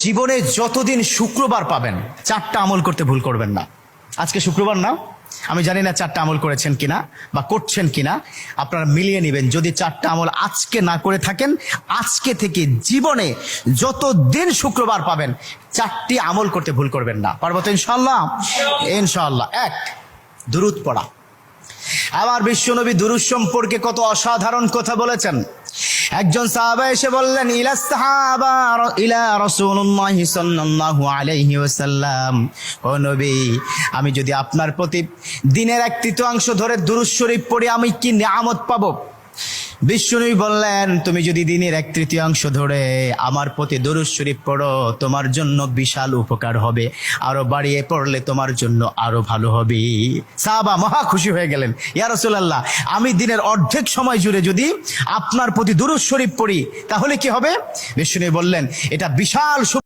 জীবনে যতদিন শুক্রবার পাবেন 4টা আমল করতে ভুল করবেন না। আজকে শুক্রবার না, আমি জানি না 4টা আমল করেছেন কিনা বা করছেন কিনা, আপনারা মিলিয়ে নেবেন। যদি 4টা আমল আজকে না করে থাকেন, আজকে থেকে জীবনে যতদিন শুক্রবার পাবেন 4টি আমল করতে ভুল করবেন না। পারবো তো ইনশাআল্লাহ? ইনশাআল্লাহ। 1, দুরূদ পড়া। আমার বিশ্বনবী দুরূদ সম্পর্কে কত অসাধারণ কথা বলেছেন। একজন সাহাবা এসে বললেন, ইলা রাসূলুল্লাহ সাল্লাল্লাহু আলাইহি ওয়াসাল্লাম, ও নবী, আমি যদি আপনার প্রতি দিনের 1/3 ধরে দুরূদ শরীফ পড়ি আমি কি নিয়ামত পাবো? বিশ্বনবী বললেন, তুমি যদি দিনের 1/3 ধরে আমার প্রতি দুরূদ শরীফ পড়ো তোমার জন্য বিশাল উপকার হবে, আরো বাড়িয়ে পড়লে তোমার জন্য আরো ভালো হবে। সাহাবা মহা খুশি হয়ে গেলেন, ইয়া রাসূলুল্লাহ, আমি দিনের অর্ধেক সময় জুড়ে যদি আপনার প্রতি দুরূদ শরীফ পড়ি তাহলে কি হবে? বিশ্বনবী বললেন, এটা বিশাল